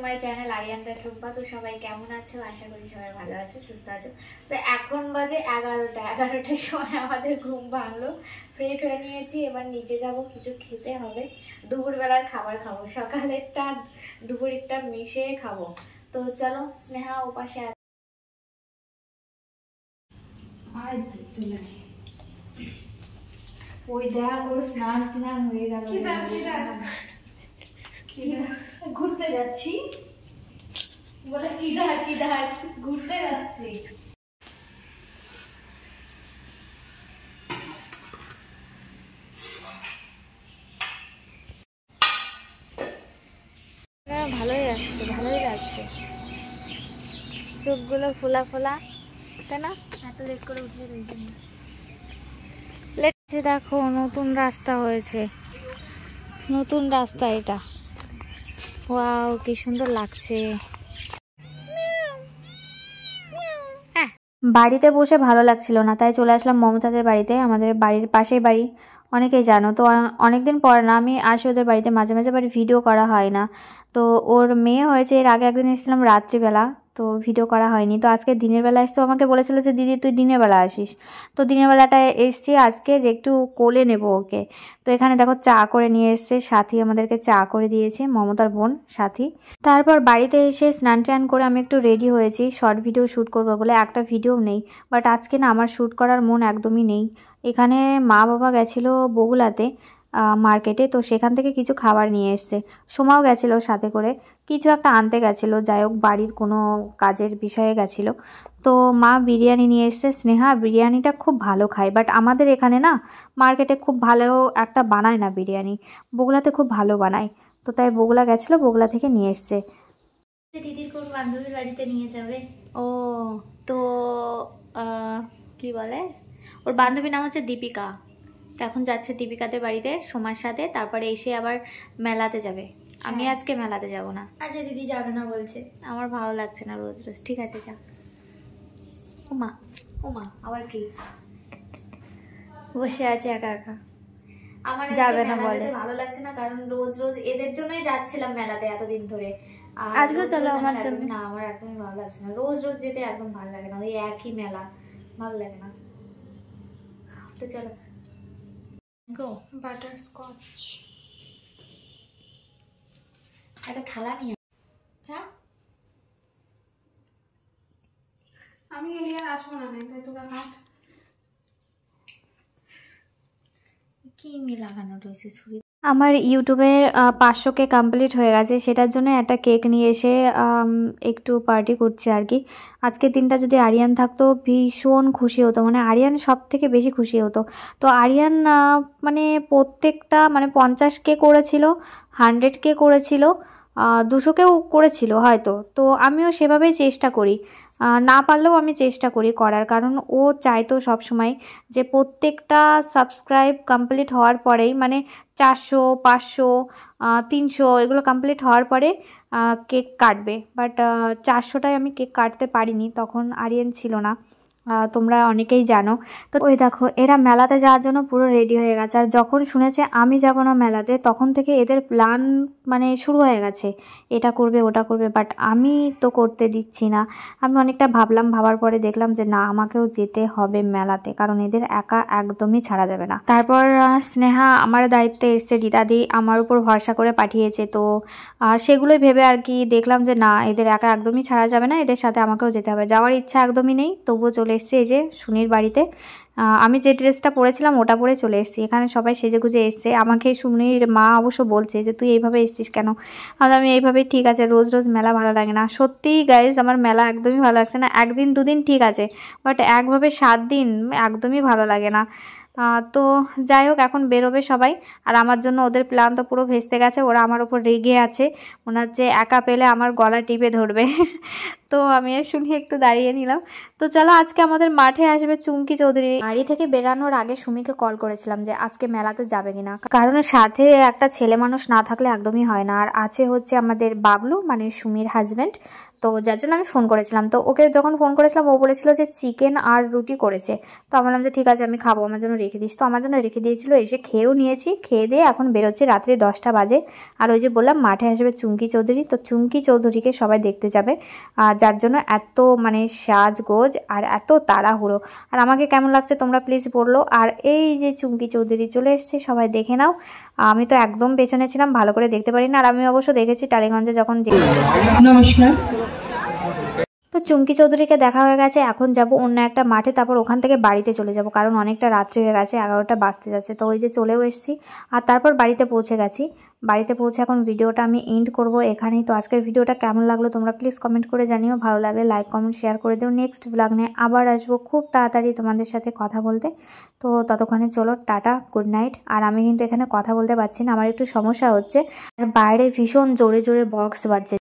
My channel Aryan Tumpa. তো সবাই কেমন আছো? আশা করি সবাই ভালো আছো, সুস্থ আছো। তো এখন বাজে 11টার সময় আমাদের ঘুম ভাঙলো, ফ্রেশ হয়ে নিয়েছি, এবার নিচে যাব, কিছু খেতে হবে। দুপুরবেলার খাবার খাবো, সকালেরটা দুপুরেরটা মিশিয়ে খাবো। তো চলো, স্নেহা ওপাশে আছে। ওই দেখ ওর স্নান টান হয়ে গেল। ঘুরতে যাচ্ছি বলে কিদার ঘুরতে যাচ্ছি। ভালোই লাগছে চোখগুলো ফোলা ফোলা, তাই না? এত লেট করে উঠে লেটছে। দেখো নতুন রাস্তা হয়েছে, নতুন রাস্তা এটা। ওয়াও কি সুন্দর লাগছে। বাড়িতে বসে ভালো লাগছিল না, তাই চলে আসলাম মমতাদের বাড়িতে। আমাদের বাড়ির পাশেই বাড়ি, অনেকেই জানো। তো অনেকদিন পর না আমি আসি ওদের বাড়িতে, মাঝে মাঝে বাড়ি ভিডিও করা হয় না। তো ওর মেয়ে হয়েছে, এর আগে একদিন এসেছিলাম রাত্রিবেলা, তো ভিডিও করা হয়নি। তো আজকে দিনের বেলা এসছে, আমাকে বলেছিল যে দিদি তুই দিনের বেলা আসিস। তো দিনের বেলাটা এসছি আজকে যে একটু কোলে নেব ওকে। তো এখানে দেখো চা করে নিয়ে এসছে, সাথী আমাদেরকে চা করে দিয়েছে, মমতার বোন সাথী। তারপর বাড়িতে এসে স্নান টান করে আমি একটু রেডি হয়েছি শর্ট ভিডিও শ্যুট করবো বলে। একটা ভিডিও নেই, বাট আজকে না আমার শ্যুট করার মন একদমই নেই। এখানে মা বাবা গেছিলো বগুলাতে মার্কেটে, তো সেখান থেকে কিছু খাবার নিয়ে এসছে। সোমাও গেছিলো সাথে করে, কিছু একটা আনতে গেছিলো, যাই হোক বাড়ির কোনো কাজের বিষয়ে গেছিলো। তো মা বিরিয়ানি নিয়ে এসছে। স্নেহা বিরিয়ানিটা খুব ভালো খায়, বাট আমাদের এখানে না মার্কেটে খুব ভালো একটা বানায় না বিরিয়ানি, বগুলাতে খুব ভালো বানায়। তো তাই বগুলা গেছিলো, বগুলা থেকে নিয়ে এসছে। দিদির কোন বান্ধবীর বাড়িতে নিয়ে যাবে। ও তো কি বলে, ওর বান্ধবীর নাম হচ্ছে দীপিকা। তো এখন যাচ্ছে দীপিকাদের বাড়িতে সোমার সাথে, তারপরে এসে আবার মেলাতে যাবে। আমি আজকে মেলাতে যাব না। আচ্ছা দিদি যাবে না বলছে, আমার ভালো লাগছে না রোজ রোজ। ঠিক আছে যা। ওমা ওমা আবার কি বসে আছে একা একা। আমার যাবে না বলে, ভালো লাগছে না, কারণ রোজ রোজ এদের জন্যই যাচ্ছিলাম মেলাতে এতদিন ধরে। আজকে চলো আমার জন্য। না আমার একদমই ভালো লাগছে না, রোজ রোজ যেতে একদম ভালো লাগে না, ওই একই মেলা ভালো লাগে না। তো চলো গো। বাটারস্কচ একটা থালা নিয়ে যা। আমি এলি আর আসবো না, তাই তোরা হাট কি লাগানো রয়েছে ছুরি। আমার ইউটিউবের 500K কমপ্লিট হয়ে গেছে, সেটার জন্য একটা কেক নিয়ে এসে একটু পার্টি করছি আর কি। আজকের দিনটা যদি আরিয়ান থাকতো ভীষণ খুশি হতো, মানে আরিয়ান সব থেকে বেশি খুশি হতো। তো আরিয়ান মানে প্রত্যেকটা মানে 50K করেছিল, 100K করেছিল, 200Kও করেছিল হয়তো। তো আমিও সেভাবেই চেষ্টা করি, না পারলেও আমি চেষ্টা করি করার, কারণ ও চাইতো সবসময় যে প্রত্যেকটা সাবস্ক্রাইব কমপ্লিট হওয়ার পরেই, মানে 400, 500, 300 এগুলো কমপ্লিট হওয়ার পরে কেক কাটবে। বাট 400টায় আমি কেক কাটতে পারিনি, তখন আরিয়ান ছিল না, তোমরা অনেকেই জানো। তো ওই দেখো এরা মেলাতে যাওয়ার জন্য পুরো রেডি হয়ে গেছে। আর যখন শুনেছে আমি যাব না মেলাতে, তখন থেকে এদের প্ল্যান মানে শুরু হয়ে গেছে, এটা করবে ওটা করবে। বাট আমি তো করতে দিচ্ছি না। আমি অনেকটা ভাবলাম, ভাবার পরে দেখলাম যে না, আমাকেও যেতে হবে মেলাতে, কারণ এদের একা একদমই ছাড়া যাবে না। তারপর স্নেহা আমার দায়িত্বে এসছে, দিদাদি আমার উপর ভরসা করে পাঠিয়েছে। তো সেগুলোই ভেবে আর কি দেখলাম যে না, এদের একা একদমই ছাড়া যাবে না, এদের সাথে আমাকেও যেতে হবে। যাওয়ার ইচ্ছা একদমই নেই, তবুও চলে এসেছি এই যে সুনির বাড়িতে। আমি যে ড্রেসটা পরেছিলাম ওটা পরে চলে এসেছি। এখানে সবাই সেজেগুজে এসছে, আমাকে সুনির মা অবশ্য বলছে যে তুই এইভাবে এসছিস কেন। আর আমি এইভাবেই, ঠিক আছে, রোজ রোজ মেলা ভালো লাগে না। সত্যিই গাইজ আমার মেলা একদমই ভালো লাগছে না। একদিন দুদিন ঠিক আছে, বাট একভাবে 7 দিন একদমই ভালো লাগে না। তো যাই হোক এখন বেরোবে সবাই, আর আমার জন্য ওদের প্ল্যান তো পুরো ভেস্তে গেছে। ওরা আমার ওপর রেগে আছে, মনে হচ্ছে একা পেলে আমার গলা টিপে ধরবে। তো আমি আর শুনি একটু দাঁড়িয়ে নিলাম। তো চলো, আজকে আমাদের মাঠে আসবে চুমকি চৌধুরী। বাড়ি থেকে বেরানোর আগে সুমিকে কল করেছিলাম যে আজকে মেলাতে যাবে কিনা, কারণ সাথে একটা ছেলে মানুষ না থাকলে একদমই হয় না। আর আছে হচ্ছে আমাদের বাবলু, মানে সুমির হাজবেন্ড। তো যার জন্য আমি ফোন করেছিলাম। তো ওকে যখন ফোন করেছিলাম ও বলেছিল যে চিকেন আর রুটি করেছে। তো আমি বললাম যে ঠিক আছে আমি খাবো, আমার জন্য রেখে দিস। তো আমার জন্য রেখে দিয়েছিল, এসে খেয়েও নিয়েছি। খেয়ে দিয়ে এখন বেরোচ্ছি, রাত্রি 10টা বাজে। আর ওই যে বললাম মাঠে আসবে চুমকি চৌধুরী, তো চুমকি চৌধুরীকে সবাই দেখতে যাবে, যার জন্য এত মানে সাজগোজ আর এত তাড়াহুড়ো। আর আমাকে কেমন লাগছে তোমরা প্লিজ বললো। আর এই যে চুমকি চৌধুরী চলে এসছে, সবাই দেখে নাও। আমি তো একদম পেছনে ছিলাম, ভালো করে দেখতে পারি না। আর আমি অবশ্য দেখেছি টালিগঞ্জে যখন নমস্কার। তো চুমকি চৌধুরীকে দেখা হয়ে গেছে। এখন যাব অন্য একটা মাঠে, তারপর ওখান থেকে বাড়িতে চলে যাব, কারণ অনেকটা রাত্রি হয়ে গেছে, 11টা বাজতে যাচ্ছে। তো ওই যে চলেও এসেছি, আর তারপর বাড়িতে পৌঁছে গেছি। বাড়িতে পৌঁছে এখন ভিডিওটা আমি এন্ড করব এখানেই। তো আজকের ভিডিওটা কেমন লাগলো তোমরা প্লিজ কমেন্ট করে জানিও। ভালো লাগলে লাইক কমেন্ট শেয়ার করে দিও। নেক্সট ব্লগ নিয়ে আবার আসবো খুব তাড়াতাড়ি তোমাদের সাথে কথা বলতে। তো ততক্ষণে চলো, টাটা, গুড নাইট। আর আমি কিন্তু এখানে কথা বলতে পারছি না, আমার একটু সমস্যা হচ্ছে। আর বাইরে ভীষণ জোরে জোরে বক্স বাজছে।